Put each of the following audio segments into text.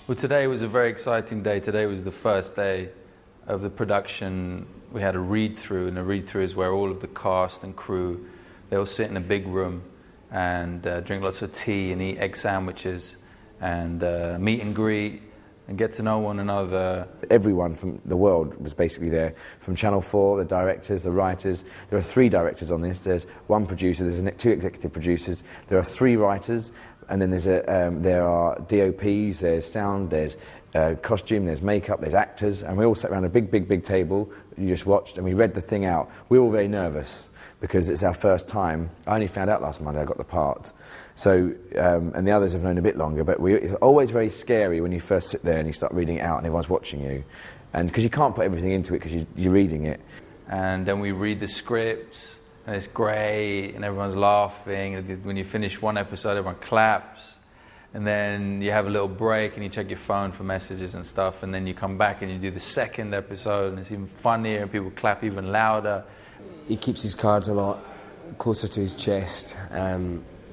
Well, today was a very exciting day. Today was the first day of the production. We had a read-through, and a read-through is where all of the cast and crew, they all sit in a big room and drink lots of tea and eat egg sandwiches and meet and greet and get to know one another. Everyone from the world was basically there, from Channel 4, the directors, the writers. There are 3 directors on this. There's 1 producer, there's 2 executive producers, there are 3 writers, and then there are DOPs, there's sound, there's costume, there's makeup, there's actors, and we all sat around a big table. You just watched, and we read the thing out. We were all very nervous because it's our first time. I only found out last Monday I got the part. So, and the others have known a bit longer, but it's always very scary when you first sit there and you start reading it out and everyone's watching you. And because you can't put everything into it because you're reading it. And then we read the scripts, and it's great, and everyone's laughing. When you finish one episode, everyone claps. And then you have a little break and you check your phone for messages and stuff, and then you come back and you do the second episode, and it's even funnier and people clap even louder. He keeps his cards a lot closer to his chest.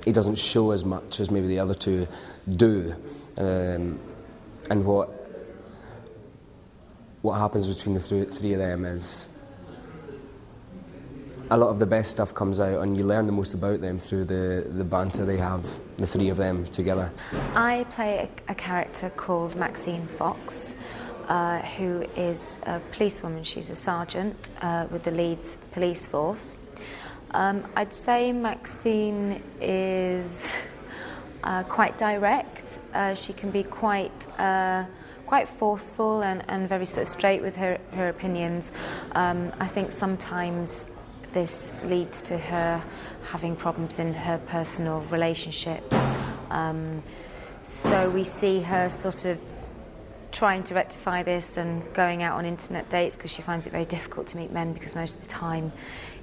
He doesn't show as much as maybe the other 2 do. And what happens between the 3 of them is a lot of the best stuff comes out, and you learn the most about them through the banter they have, the 3 of them together. I play a character called Maxine Fox, who is a policewoman. She's a sergeant with the Leeds police force. I'd say Maxine is quite direct. She can be quite forceful and very sort of straight with her opinions. I think sometimes this leads to her having problems in her personal relationships. So we see her sort of trying to rectify this and going out on internet dates because she finds it very difficult to meet men because most of the time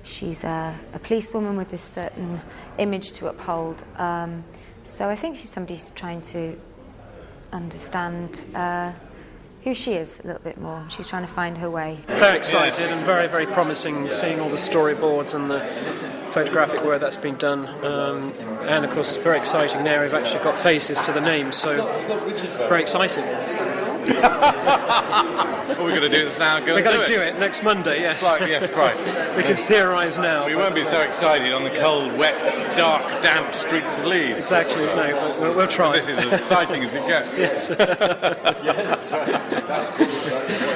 she's a policewoman with this certain image to uphold. So I think she's somebody who's trying to understand who she is a little bit more. She's trying to find her way. Very excited and very, very promising seeing all the storyboards and the photographic work that's been done. And of course, very exciting now we've actually got faces to the names, so very exciting. What we're going to do is now go. We're going to do it next Monday. Yes. Yes, quite. We can theorise now. We won't be so excited on the cold, wet, dark, damp streets of Leeds. Exactly. No, but we'll try. This is as exciting as it gets. Yes. Yeah, that's right. That's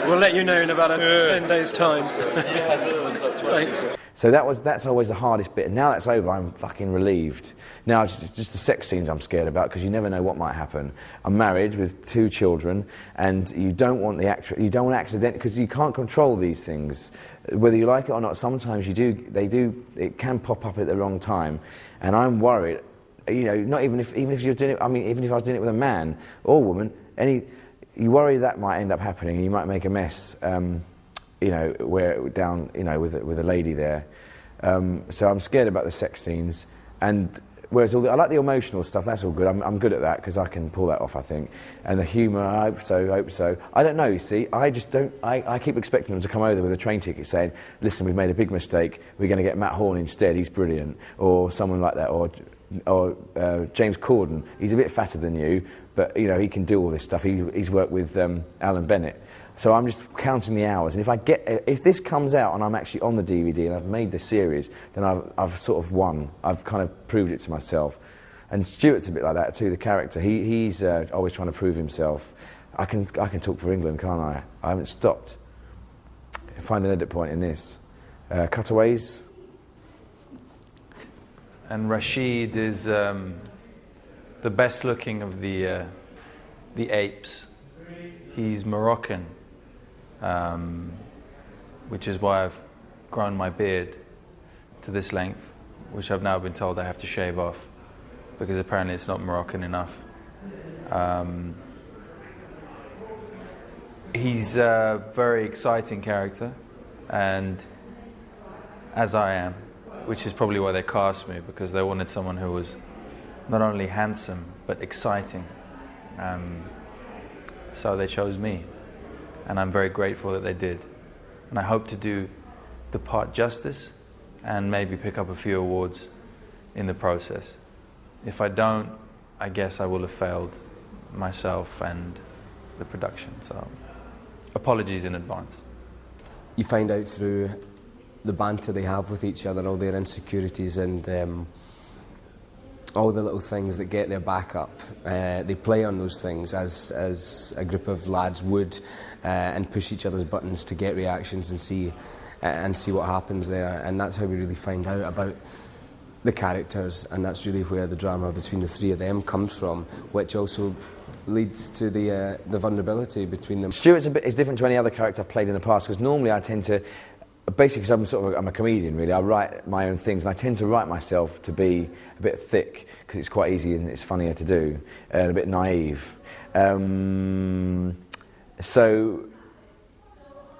we'll let you know in about 10 days' time. Thanks. So that's always the hardest bit. And now that's over, I'm fucking relieved. Now it's just the sex scenes I'm scared about because you never know what might happen. I'm married with 2 children, and you don't want accident because you can't control these things, whether you like it or not. Sometimes it can pop up at the wrong time, and I'm worried. You know, not even if you're doing it. I mean, even if I was doing it with a man or woman, you worry that might end up happening, and you might make a mess. You know, with a lady there. So I'm scared about the sex scenes, and whereas I like the emotional stuff, that's all good. I'm good at that because I can pull that off, I think. And the humour, I hope so. I don't know, you see, I just don't, I keep expecting them to come over with a train ticket saying, listen, we've made a big mistake, we're going to get Matt Horn instead, he's brilliant, or someone like that, or James Corden, he's a bit fatter than you, but you know, he can do all this stuff. He's worked with Alan Bennett. So I'm just counting the hours, and if this comes out and I'm actually on the DVD and I've made the series, then I've sort of won. I've kind of proved it to myself. And Stuart's a bit like that too. The character, he's always trying to prove himself. I can talk for England, can't I? I haven't stopped. Find an edit point in this. Cutaways. And Rashid is the best looking of the apes. He's Moroccan. Which is why I've grown my beard to this length, which I've now been told I have to shave off because apparently it's not Moroccan enough. He's a very exciting character, and as I am, which is probably why they cast me, because they wanted someone who was not only handsome but exciting. So they chose me. And I'm very grateful that they did. And I hope to do the part justice and maybe pick up a few awards in the process. If I don't, I guess I will have failed myself and the production. So apologies in advance. You find out through the banter they have with each other, all their insecurities and all the little things that get their back up. They play on those things as a group of lads would, and push each other's buttons to get reactions and see what happens there. And that's how we really find out about the characters, and that's really where the drama between the three of them comes from, which also leads to the vulnerability between them. Stuart's is different to any other character I've played in the past, because normally I tend to, basically because I'm a comedian really, I write my own things, and I tend to write myself to be a bit thick, because it's quite easy and it's funnier to do, and a bit naive. So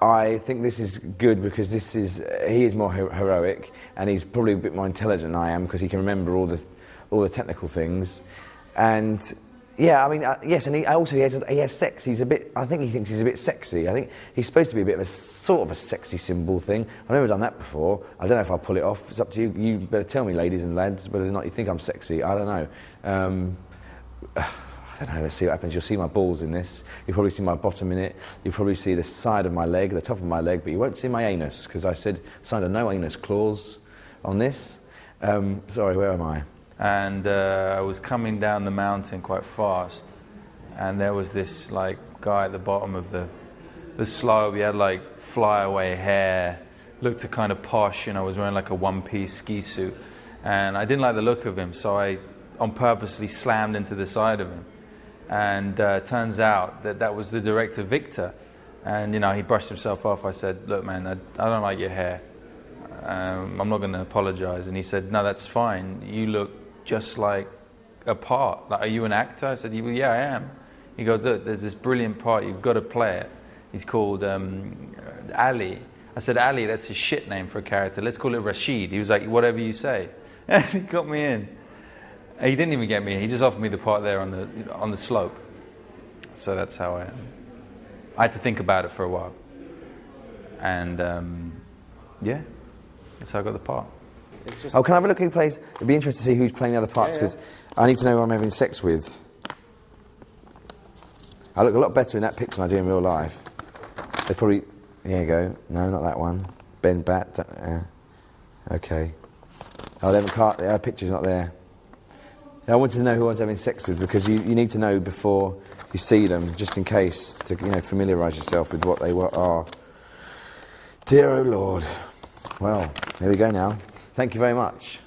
I think this is good because he is more heroic, and he's probably a bit more intelligent than I am, because he can remember all the technical things. And yeah, I mean, yes, and he has sex. I think he thinks he's a bit sexy. I think he's supposed to be a bit of a sort of a sexy symbol thing. I've never done that before. I don't know if I'll pull it off. It's up to you. You better tell me, ladies and lads, whether or not you think I'm sexy. I don't know. I don't know, let's see what happens. You'll see my balls in this. You'll probably see my bottom in it. You'll probably see the side of my leg, the top of my leg, but you won't see my anus, because I signed a no anus clause on this. Sorry, where am I? And I was coming down the mountain quite fast, and there was this like guy at the bottom of the slope. He had like flyaway hair, looked a kind of posh, was wearing like a one-piece ski suit, and I didn't like the look of him, so I on purposely slammed into the side of him. And turns out that was the director, Victor. And, he brushed himself off. I said, look, man, I don't like your hair. I'm not going to apologize. And he said, no, that's fine. You look just like a part. Like, are you an actor? I said, well, yeah, I am. He goes, look, there's this brilliant part. You've got to play it. He's called Ali. I said, Ali, that's his shit name for a character. Let's call it Rashid. He was like, whatever you say. And he got me in. He didn't even get me in. He just offered me the part there on the slope. So that's how I had to think about it for a while. And yeah, that's how I got the part. Oh, can I have a look who plays? It'd be interesting to see who's playing the other parts, because I need to know who I'm having sex with. I look a lot better in that picture than I do in real life. They probably... Here you go. No, not that one. Ben Bat. Okay. Oh, their picture's not there. I wanted to know who I was having sex with, because you need to know before you see them, just in case, to familiarise yourself with what they are. Dear oh Lord. Well, there we go now. Thank you very much.